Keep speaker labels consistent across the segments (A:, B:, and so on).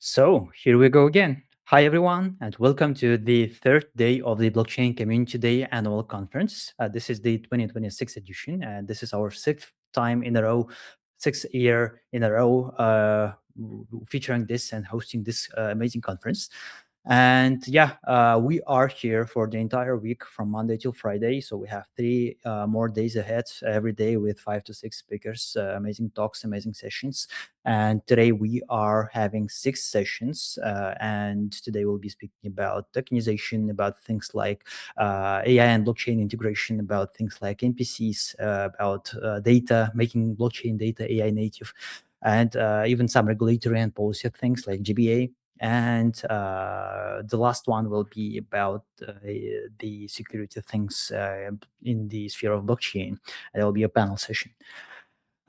A: So here we go again. Hi everyone, and welcome to the third day of the Blockchain Community Day annual conference. This is the 2026 edition, and this is our sixth time in a row, 6th year in a row, featuring this and hosting this amazing conference. And yeah, we are here for the entire week from Monday till Friday. So we have three more days ahead every day with 5 to 6 speakers, amazing talks, amazing sessions. And today we are having 6 sessions. And today we'll be speaking about tokenization, about things like AI and blockchain integration, about things like NPCs, about data, making blockchain data AI native, and even some regulatory and policy things like GBA. And the last one will be about the security things in the sphere of blockchain. There will be a panel session.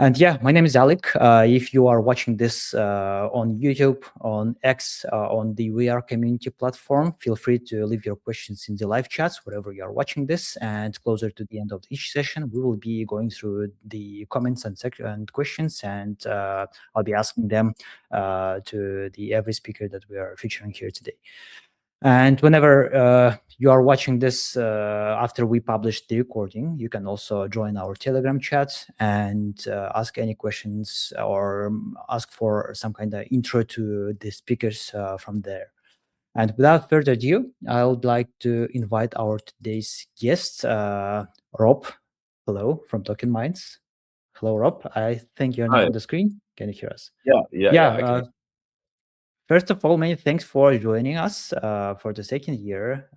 A: And yeah, my name is Alec. If you are watching this on YouTube, on X, on the VR community platform, feel free to leave your questions in the live chats wherever you are watching this. And closer to the end of each session, we will be going through the comments and questions, and I'll be asking them to every speaker that we are featuring here today. And whenever you are watching this after we publish the recording, you can also join our Telegram chat and ask any questions or ask for some kind of intro to the speakers from there. And without further ado, I would like to invite our today's guest, Rob. Hello from TokenMinds. Hello, Rob. I think you're now
B: Hi.
A: on the screen. Can you hear us?
B: Yeah, I can.
A: First of all, many thanks for joining us for the second year.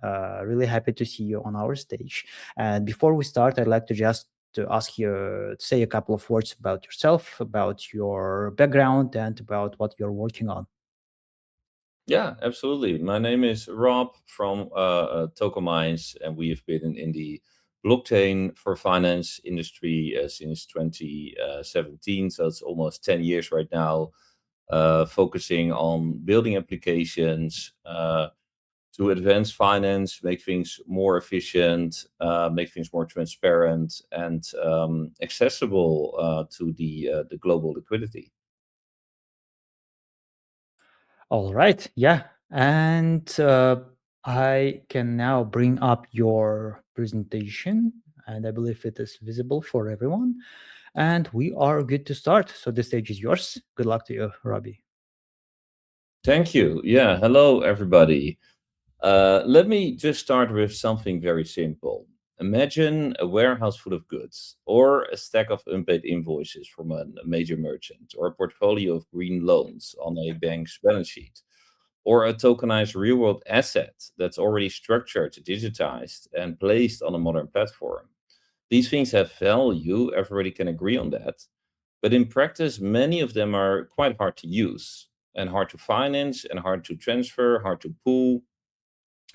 A: Really happy to see you on our stage. And before we start, I'd like to just to ask you to say a couple of words about yourself, about your background, and about what you're working on.
B: Yeah, absolutely. My name is Rob from TokenMinds, and we have been in the blockchain for finance industry since 2017. So it's almost 10 years right now, focusing on building applications to advance finance, make things more efficient, make things more transparent and accessible to the global liquidity.
A: All right. Yeah. And I can now bring up your presentation, and I believe it is visible for everyone. And we are good to start. So the stage is yours. Good luck to you, Robbie.
B: Thank you. Yeah, hello everybody. Let me just start with something very simple. Imagine a warehouse full of goods, or a stack of unpaid invoices from a major merchant, or a portfolio of green loans on a bank's balance sheet, or a tokenized real world asset that's already structured, digitized, and placed on a modern platform. These things have value, everybody can agree on that. But in practice, many of them are quite hard to use and hard to finance and hard to transfer, hard to pool,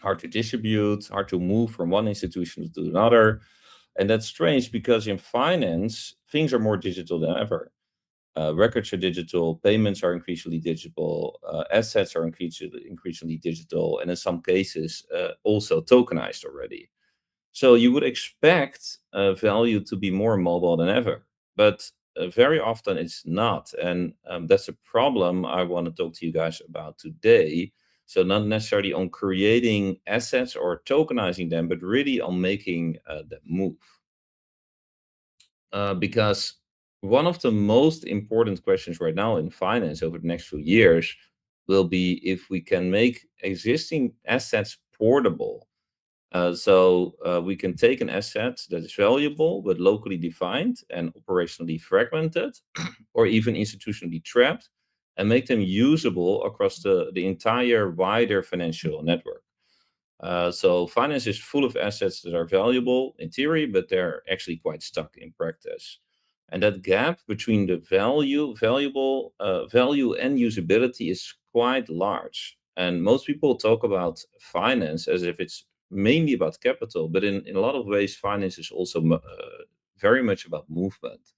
B: hard to distribute, hard to move from one institution to another. And that's strange because in finance, things are more digital than ever. Records are digital, payments are increasingly digital, assets are increasingly digital, and in some cases, also tokenized already. So you would expect value to be more mobile than ever, but very often it's not. And that's a problem I want to talk to you guys about today. So, not necessarily on creating assets or tokenizing them, but really on making them move. Because one of the most important questions right now in finance over the next few years will be if we can make existing assets portable. We can take an asset that is valuable but locally defined and operationally fragmented, or even institutionally trapped, and make them usable across the entire wider financial network. So finance is full of assets that are valuable in theory, but they're actually quite stuck in practice. And that gap between the value and usability is quite large. And most people talk about finance as if it's mainly about capital, but in a lot of ways, finance is also very much about movement.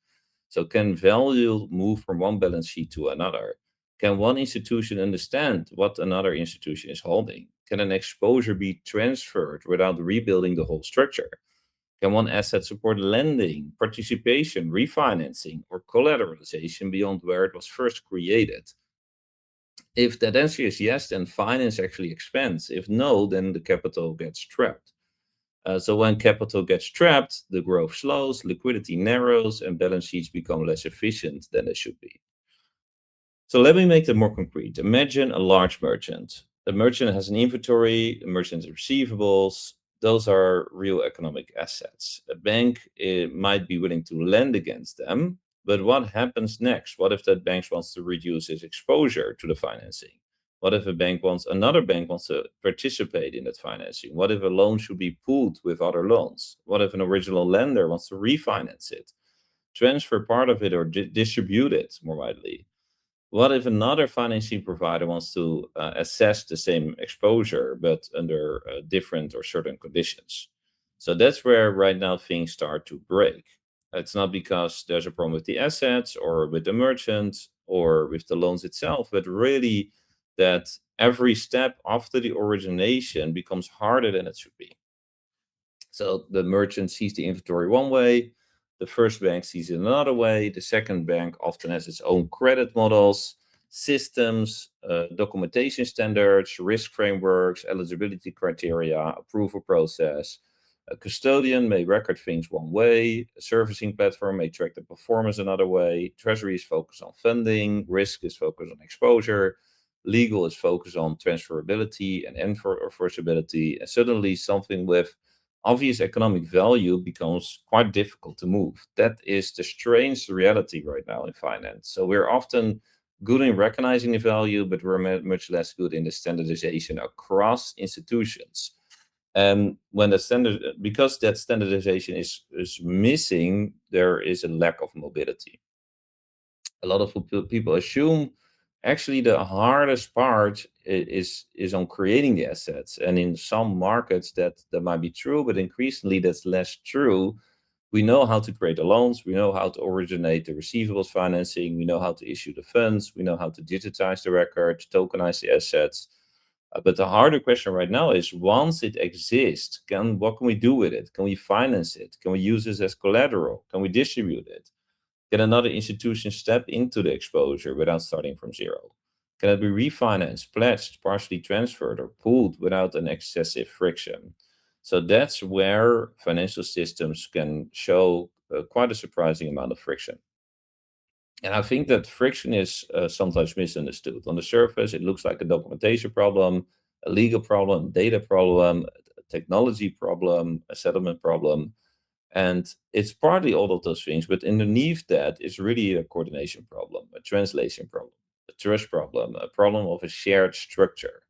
B: So can value move from one balance sheet to another? Can one institution understand what another institution is holding? Can an exposure be transferred without rebuilding the whole structure? Can one asset support lending, participation, refinancing, or collateralization beyond where it was first created? If that answer is yes, then finance actually expands. If no, then the capital gets trapped. So when capital gets trapped, the growth slows, liquidity narrows, and balance sheets become less efficient than they should be. So let me make that more concrete. Imagine a large merchant. A merchant has an inventory, a merchant has receivables. Those are real economic assets. A bank might be willing to lend against them, but what happens next? What if that bank wants to reduce its exposure to the financing? What if another bank wants to participate in that financing? What if a loan should be pooled with other loans? What if an original lender wants to refinance it, transfer part of it, or distribute it more widely? What if another financing provider wants to assess the same exposure, but under different or certain conditions? So that's where right now things start to break. It's not because there's a problem with the assets or with the merchant or with the loans itself, but really that every step after the origination becomes harder than it should be. So the merchant sees the inventory one way, the first bank sees it another way, the second bank often has its own credit models, systems, documentation standards, risk frameworks, eligibility criteria, approval process. A custodian may record things one way, a servicing platform may track the performance another way, treasury is focused on funding, risk is focused on exposure, legal is focused on transferability and enforceability, and suddenly something with obvious economic value becomes quite difficult to move. That is the strange reality right now in finance. So we're often good in recognizing the value, but we're much less good in the standardization across institutions. And when the standard, because that standardization is missing, there is a lack of mobility. A lot of people assume actually the hardest part is on creating the assets, and in some markets that might be true, but increasingly that's less true. We know how to create the loans, we know how to originate the receivables financing, we know how to issue the funds, we know how to digitize the record, tokenize the assets. But the harder question right now is, once it exists, what can we do with it? Can we finance it? Can we use this as collateral? Can we distribute it? Can another institution step into the exposure without starting from zero? Can it be refinanced, pledged, partially transferred, or pooled without an excessive friction? So that's where financial systems can show quite a surprising amount of friction. And I think that friction is sometimes misunderstood. On the surface, it looks like a documentation problem, a legal problem, data problem, a technology problem, a settlement problem. And it's partly all of those things, but underneath that is really a coordination problem, a translation problem, a trust problem, a problem of a shared structure.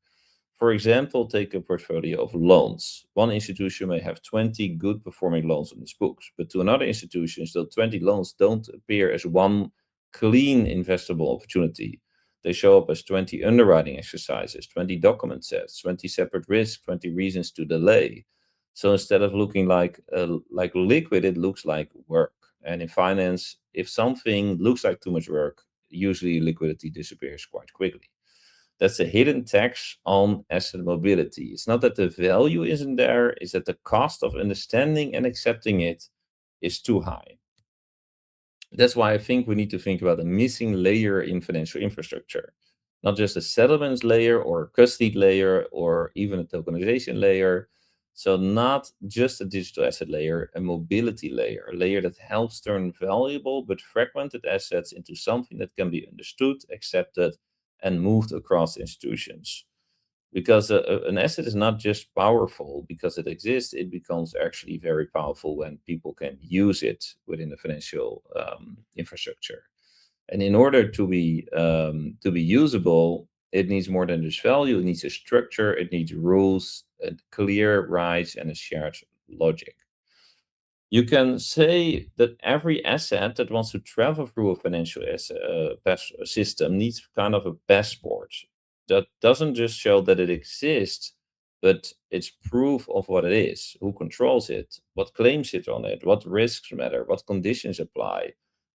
B: For example, take a portfolio of loans. One institution may have 20 good performing loans on its books, but to another institution, those 20 loans don't appear as one clean investable opportunity. They show up as 20 underwriting exercises, 20 document sets, 20 separate risks, 20 reasons to delay. So instead of looking like liquid, it looks like work. And in finance, if something looks like too much work, usually liquidity disappears quite quickly. That's a hidden tax on asset mobility. It's not that the value isn't there, it's that the cost of understanding and accepting it is too high. That's why I think we need to think about a missing layer in financial infrastructure, not just a settlements layer or a custody layer or even a tokenization layer. So, not just a digital asset layer, a mobility layer, a layer that helps turn valuable but fragmented assets into something that can be understood, accepted, and moved across institutions. Because an asset is not just powerful because it exists, it becomes actually very powerful when people can use it within the financial infrastructure. And in order to be usable, it needs more than just value. It needs a structure. It needs rules, a clear rights, and a shared logic. You can say that every asset that wants to travel through a financial system needs kind of a passport that doesn't just show that it exists, but it's proof of what it is, who controls it, what claims it on it, what risks matter, what conditions apply,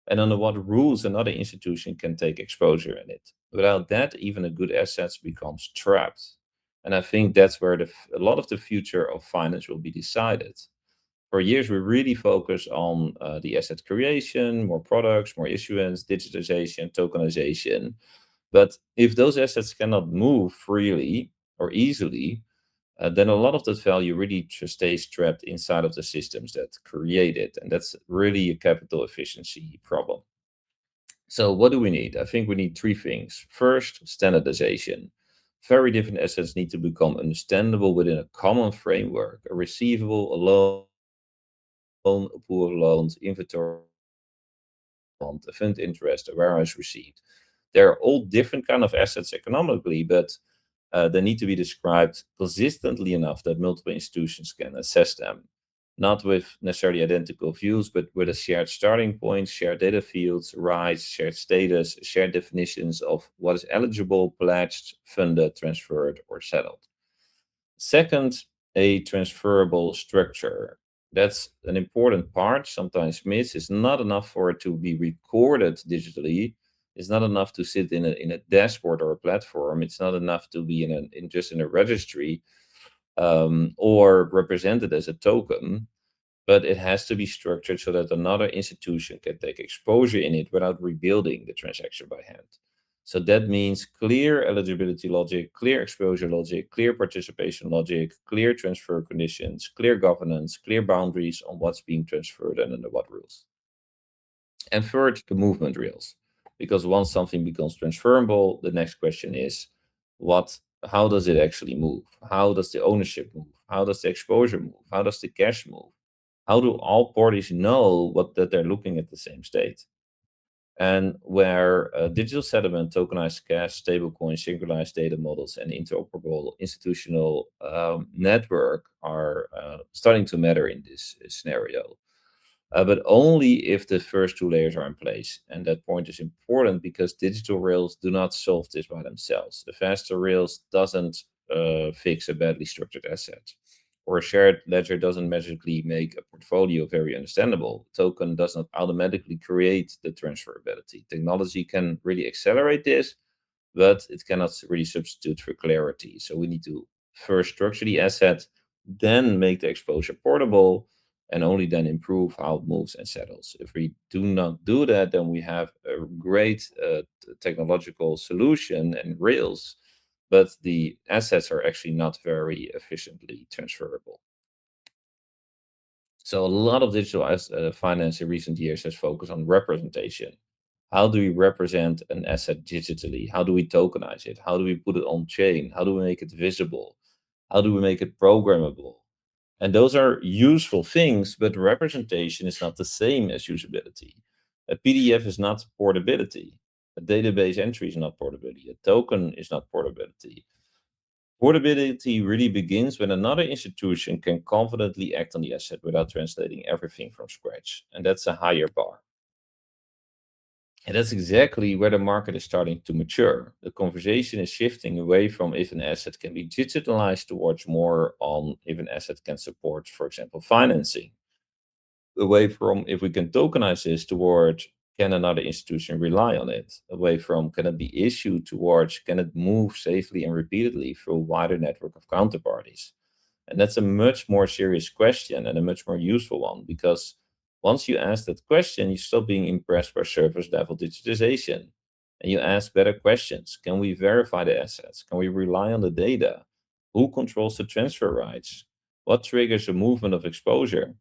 B: and under what rules another institution can take exposure in it. Without that, even a good asset becomes trapped. And I think that's where a lot of the future of finance will be decided. For years, we really focus on the asset creation, more products, more issuance, digitization, tokenization. But if those assets cannot move freely or easily, then a lot of that value really just stays trapped inside of the systems that create it. And that's really a capital efficiency problem. So, what do we need? I think we need three things. First, standardization. Very different assets need to become understandable within a common framework: a receivable, a loan, a pool of loans, inventory, a fund, a fund interest, a warehouse receipt. They're all different kind of assets economically, but they need to be described consistently enough that multiple institutions can assess them, not with necessarily identical views, but with a shared starting point, shared data fields, rights, shared status, shared definitions of what is eligible, pledged, funded, transferred, or settled. Second, a transferable structure. That's an important part, sometimes missed. It's not enough for it to be recorded digitally. It's not enough to sit in a dashboard or a platform. It's not enough to be in a registry or represented as a token, but it has to be structured so that another institution can take exposure in it without rebuilding the transaction by hand. So that means clear eligibility logic, clear exposure logic, clear participation logic, clear transfer conditions, clear governance, clear boundaries on what's being transferred and under what rules. And third, the movement rails. Because once something becomes transferable, the next question is what how does it actually move? How does the ownership move? How does the exposure move? How does the cash move? How do all parties know that they're looking at the same state? And where digital settlement, tokenized cash, stablecoin, synchronized data models, and interoperable institutional network are starting to matter in this scenario. But only if the first two layers are in place. And that point is important because digital rails do not solve this by themselves. The faster rails doesn't fix a badly structured asset. Or a shared ledger doesn't magically make a portfolio very understandable. Token does not automatically create the transferability. Technology can really accelerate this, but it cannot really substitute for clarity. So we need to first structure the asset, then make the exposure portable, and only then improve how it moves and settles. If we do not do that, then we have a great technological solution and rails, but the assets are actually not very efficiently transferable. So a lot of digital finance in recent years has focused on representation. How do we represent an asset digitally? How do we tokenize it? How do we put it on chain? How do we make it visible? How do we make it programmable? And those are useful things, but representation is not the same as usability. A PDF is not portability. A database entry is not portability. A token is not portability. Portability really begins when another institution can confidently act on the asset without translating everything from scratch. And that's a higher bar. And that's exactly where the market is starting to mature. The conversation is shifting away from if an asset can be digitalized towards more on if an asset can support, for example, financing. Away from if we can tokenize this towards can another institution rely on it? Away from can it be issued towards can it move safely and repeatedly through a wider network of counterparties? And that's a much more serious question and a much more useful one because once you ask that question, you stop being impressed by surface level digitization and you ask better questions. Can we verify the assets? Can we rely on the data? Who controls the transfer rights? What triggers a movement of exposure?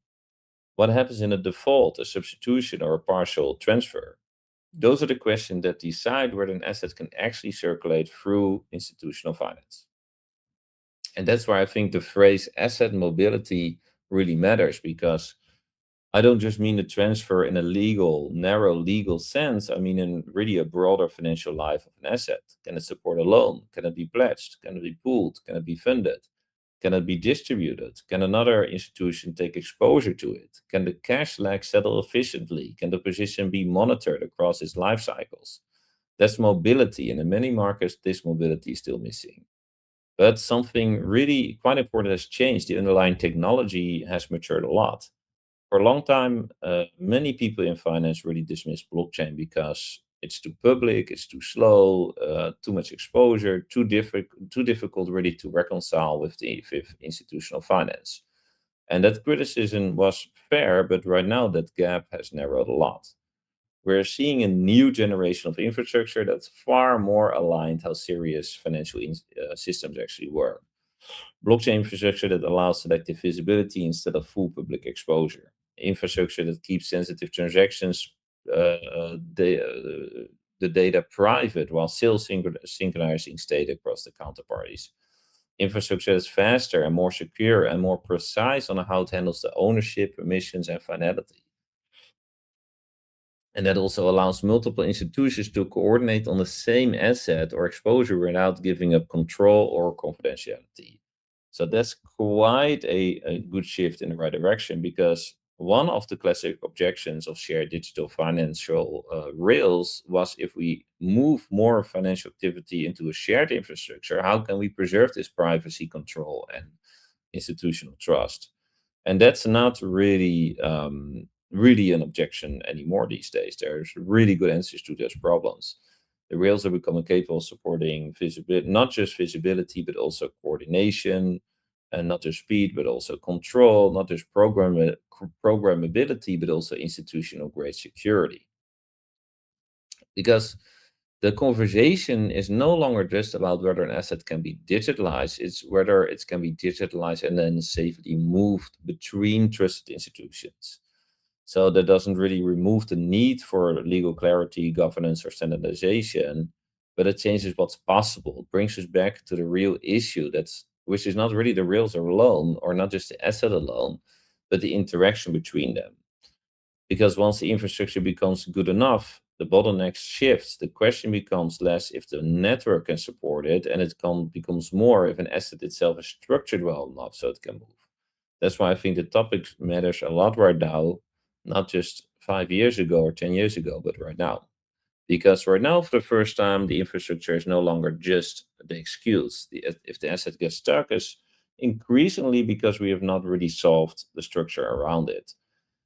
B: What happens in a default, a substitution, or a partial transfer? Those are the questions that decide whether an asset can actually circulate through institutional finance. And that's why I think the phrase asset mobility really matters because I don't just mean the transfer in a narrow legal sense. I mean in really a broader financial life of an asset. Can it support a loan? Can it be pledged? Can it be pooled? Can it be funded? Can it be distributed? Can another institution take exposure to it? Can the cash lag settle efficiently? Can the position be monitored across its life cycles? That's mobility, and in many markets, this mobility is still missing. But something really quite important has changed. The underlying technology has matured a lot. For a long time, many people in finance really dismiss blockchain because it's too public, it's too slow, too much exposure, too difficult really to reconcile with the with institutional finance. And that criticism was fair, but right now that gap has narrowed a lot. We're seeing a new generation of infrastructure that's far more aligned how serious financial systems actually work. Blockchain infrastructure that allows selective visibility instead of full public exposure. Infrastructure that keeps sensitive transactions, the data private while still synchronizing state across the counterparties. Infrastructure that's faster and more secure and more precise on how it handles the ownership, permissions, and finality. And that also allows multiple institutions to coordinate on the same asset or exposure without giving up control or confidentiality. So that's quite a good shift in the right direction, because one of the classic objections of shared digital financial rails was, if we move more financial activity into a shared infrastructure, how can we preserve this privacy, control, and institutional trust? And that's not really an objection anymore these days. There's really good answers to those problems. The rails are becoming capable of supporting visibility, not just visibility, but also coordination, and not just speed, but also control, not just programmability, but also institutional grade security. Because the conversation is no longer just about whether an asset can be digitalized, it's whether it can be digitalized and then safely moved between trusted institutions. So that doesn't really remove the need for legal clarity, governance, or standardization, but it changes what's possible. It brings us back to the real issue, which is not really the rails alone, or not just the asset alone, but the interaction between them. Because once the infrastructure becomes good enough, the bottleneck shifts. The question becomes less if the network can support it, and becomes more if an asset itself is structured well enough so it can move. That's why I think the topic matters a lot right now, not just 5 years ago or 10 years ago, but right now. Because right now, for the first time, the infrastructure is no longer just the excuse. If the asset gets stuck, is increasingly because we have not really solved the structure around it.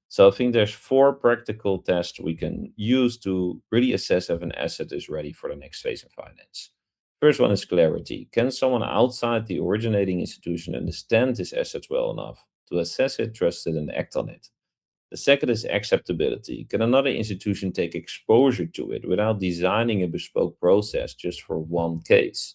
B: So I think there's four practical tests we can use to really assess if an asset is ready for the next phase of finance. First one is clarity. Can someone outside the originating institution understand this asset well enough to assess it, trust it, and act on it? The second is acceptability. Can another institution take exposure to it without designing a bespoke process just for one case?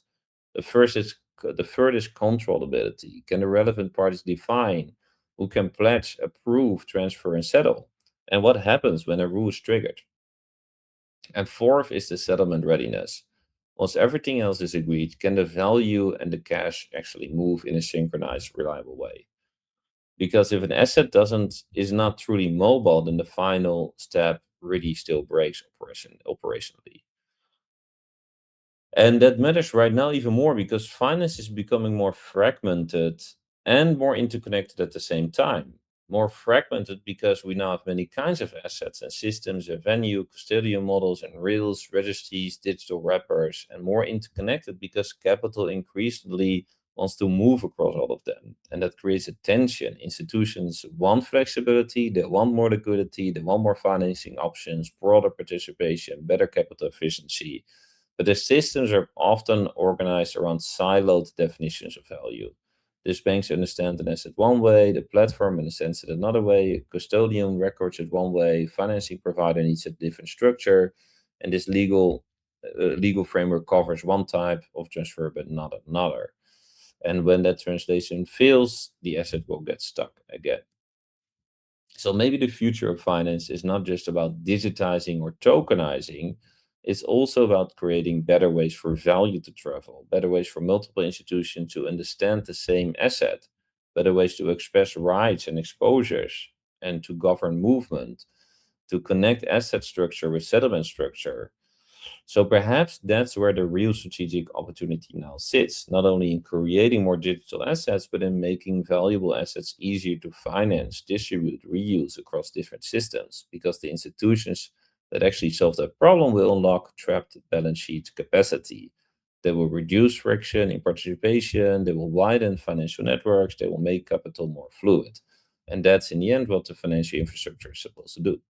B: The third is controllability. Can the relevant parties define who can pledge, approve, transfer, and settle? And what happens when a rule is triggered? And fourth is the settlement readiness. Once everything else is agreed, can the value and the cash actually move in a synchronized, reliable way? Because if an asset doesn't is not truly mobile, then the final step really still breaks operationally. And that matters right now even more because finance is becoming more fragmented and more interconnected at the same time. More fragmented because we now have many kinds of assets and systems, and venue, custodian models, and rails, registries, digital wrappers, and more interconnected because capital increasingly wants to move across all of them. And that creates a tension. Institutions want flexibility, they want more liquidity, they want more financing options, broader participation, better capital efficiency, but the systems are often organized around siloed definitions of value. These banks understand an asset one way, the platform understands it another way, custodian records it one way, financing provider needs a different structure, and this legal framework covers one type of transfer but not another. And when that translation fails, the asset will get stuck again. So maybe the future of finance is not just about digitizing or tokenizing, it's also about creating better ways for value to travel, better ways for multiple institutions to understand the same asset, better ways to express rights and exposures, and to govern movement, to connect asset structure with settlement structure. So perhaps that's where the real strategic opportunity now sits, not only in creating more digital assets, but in making valuable assets easier to finance, distribute, reuse across different systems, because the institutions that actually solve that problem will unlock trapped balance sheet capacity. They will reduce friction in participation, they will widen financial networks, they will make capital more fluid. And that's in the end what the financial infrastructure is supposed to do.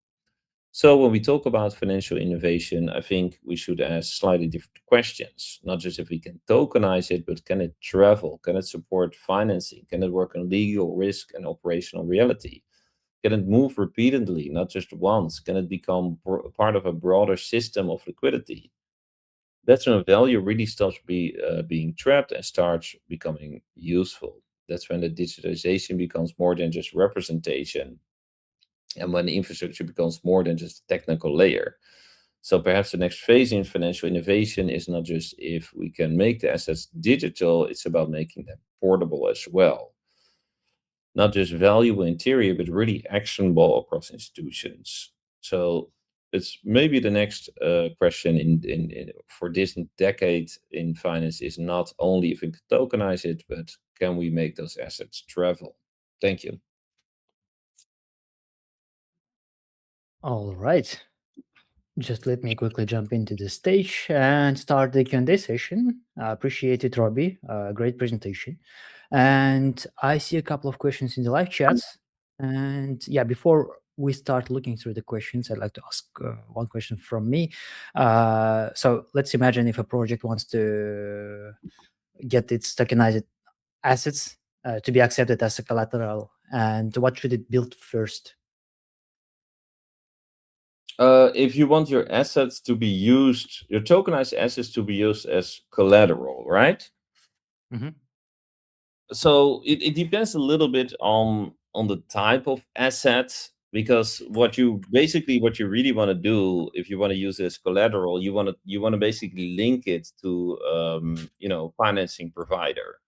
B: So when we talk about financial innovation, I think we should ask slightly different questions. Not just if we can tokenize it, but can it travel? Can it support financing? Can it work on legal risk and operational reality? Can it move repeatedly, not just once? Can it become part of a broader system of liquidity? That's when value really stops being trapped and starts becoming useful. That's when the digitalization becomes more than just representation, and when the infrastructure becomes more than just a technical layer. So perhaps the next phase in financial innovation is not just if we can make the assets digital, it's about making them portable as well. Not just valuable in theory, but really actionable across institutions. So it's maybe the next question for this decade in finance is not only if we can tokenize it, but can we make those assets travel? Thank you.
A: All right. Just let me quickly jump into the stage and start the Q&A session. I appreciate it, Robbie. Great presentation. And I see a couple of questions in the live chats. And yeah, before we start looking through the questions, I'd like to ask one question from me. So let's imagine if a project wants to get its tokenized assets to be accepted as a collateral, and what should it build first?
B: If you want your assets to be used, your tokenized assets to be used as collateral, right?
A: Mhm.
B: So it depends a little bit on the type of asset, because what you really want to do if you want to use it as collateral, you want to basically link it to financing provider.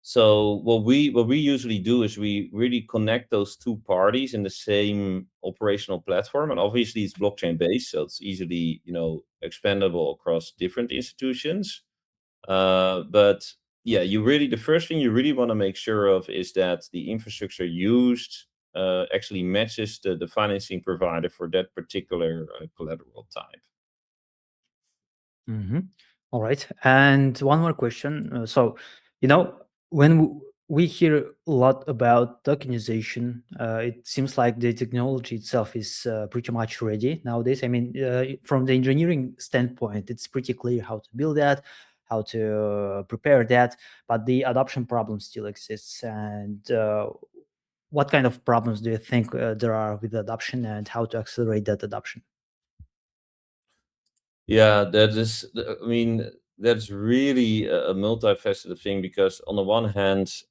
B: So what we usually do is we really connect those two parties in the same operational platform, and obviously it's blockchain based, so it's easily expandable across different institutions. But yeah, the first thing you really want to make sure of is that the infrastructure used actually matches the financing provider for that particular collateral type.
A: Mhm. All right. And one more question. So, you know, when we hear a lot about tokenization, it seems like the technology itself is pretty much ready nowadays. I mean, from the engineering standpoint, it's pretty clear how to build that, how to prepare that, but the adoption problem still exists. And what kind of problems do you think there are with adoption, and how to accelerate that adoption?
B: Yeah, I mean, that's really a multifaceted thing, because on the one hand,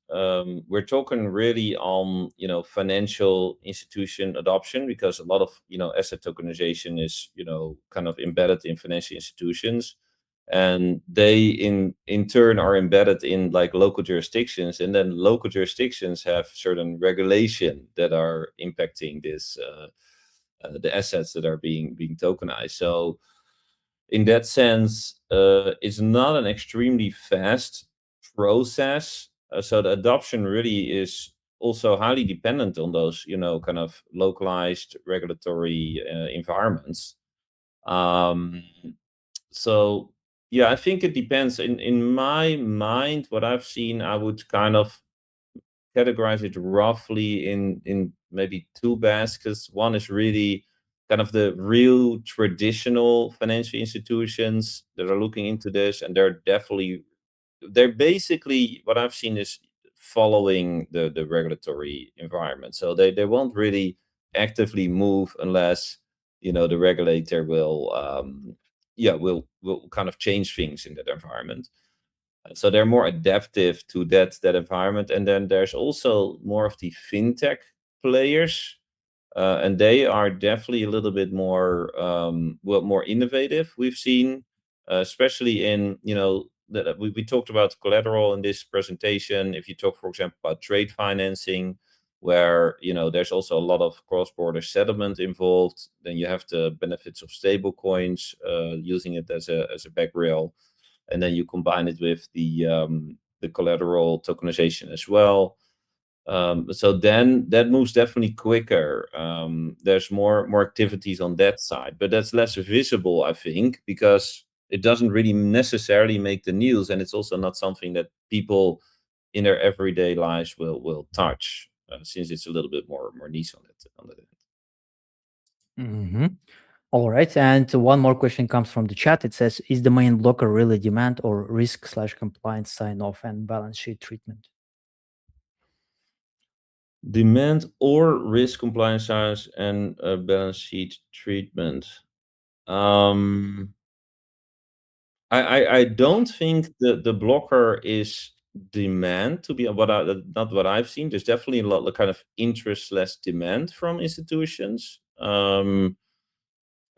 B: we're talking really on, financial institution adoption, because a lot of, asset tokenization is, kind of embedded in financial institutions. And they in turn are embedded in like local jurisdictions, and then local jurisdictions have certain regulation that are impacting the assets that are being tokenized. So in that sense, it's not an extremely fast process. So the adoption really is also highly dependent on those, kind of localized regulatory environments. Um, so yeah, I think it depends. In my mind, what I've seen, I would kind of categorize it roughly in maybe two baskets. One is really kind of the real traditional financial institutions that are looking into this, and they're basically, what I've seen is following the regulatory environment. So they won't really actively move unless the regulator will kind of change things in that environment. So they're more adaptive to that environment. And then there's also more of the fintech players, and they are definitely a little bit more more innovative. We've seen, especially in that we talked about collateral in this presentation. If you talk, for example, about trade financing, where there's also a lot of cross-border settlement involved, then you have the benefits of stable coins, using it as a back rail, and then you combine it with the collateral tokenization as well. So then that moves definitely quicker. There's more activities on that side, but that's less visible, I think, because it doesn't really necessarily make the news, and it's also not something that people in their everyday lives will touch, since it's a little bit more niche on that end.
A: Mhm. All right. And one more question comes from the chat. It says, is the main blocker really demand or risk/compliance sign off and balance sheet treatment?
B: Demand or risk compliance size and balance sheet treatment. Um, I don't think the blocker is demand, to be not what I've seen. There's definitely a lot of kind of interest less demand from institutions.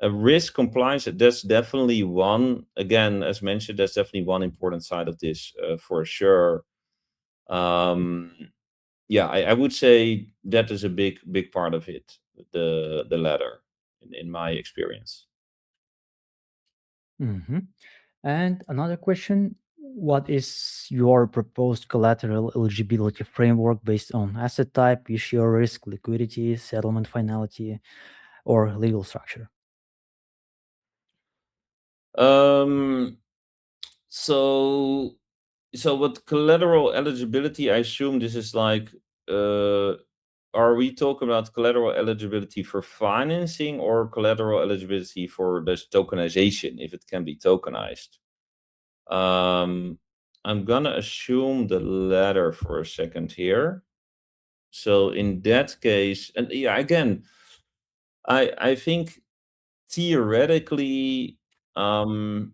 B: A risk compliance, that's definitely one. Again, as mentioned, that's definitely one important side of this, for sure. Um, yeah, I would say that is a big part of it, the latter, in my experience.
A: Hmm. And another question, what is your proposed collateral eligibility framework based on asset type, issuer risk, liquidity, settlement finality, or legal structure?
B: Um, so what collateral eligibility, I assume this is like, uh, are we talking about collateral eligibility for financing or collateral eligibility for this tokenization, if it can be tokenized? Um, I'm gonna assume the latter for a second here. So in that case, and yeah, again, I think theoretically, um,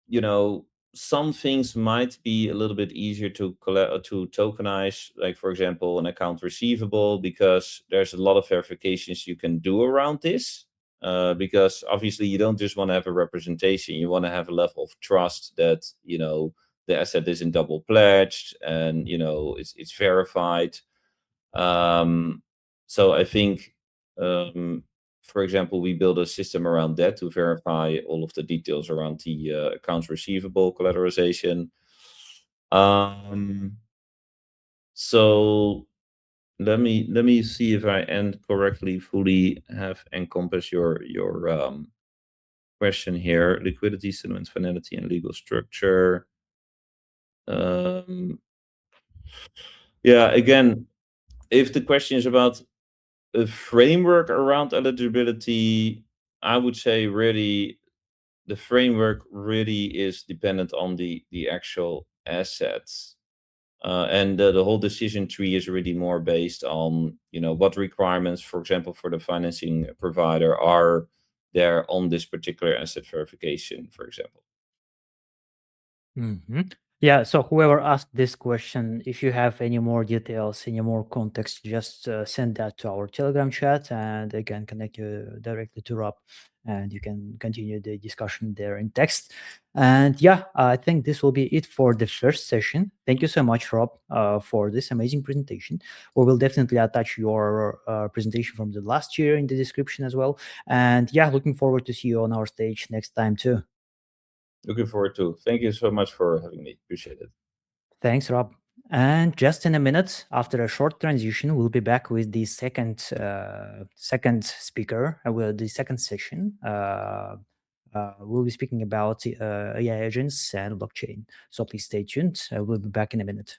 B: you know, some things might be a little bit easier to tokenize, like for example, an account receivable, because there's a lot of verifications you can do around this. Because obviously you don't just want to have a representation, you want to have a level of trust that, the asset isn't double pledged, and it's verified. um, so I think, um, for example, we build a system around that to verify all of the details around the accounts receivable collateralization. Um, so let me see if I end correctly, fully have encompassed your question here: liquidity, settlement finality, and legal structure. Um, yeah, again, if the question is about a framework around eligibility, I would say really the framework really is dependent on the actual assets. And the whole decision tree is really more based on, what requirements, for example, for the financing provider are there on this particular asset verification, for example.
A: Hmm. Yeah, so whoever asked this question, if you have any more details, any more context, just send that to our Telegram chat and I can connect you directly to Rob and you can continue the discussion there in text. And yeah, I think this will be it for the first session. Thank you so much, Rob, for this amazing presentation. We will definitely attach your presentation from the last year in the description as well. And yeah, looking forward to see you on our stage next time too.
B: Looking forward to. Thank you so much for having me. Appreciate it.
A: Thanks, Rob. And just in a minute, after a short transition, we'll be back with the second speaker, with the second session. We'll be speaking about AI agents and blockchain. So please stay tuned. We'll be back in a minute.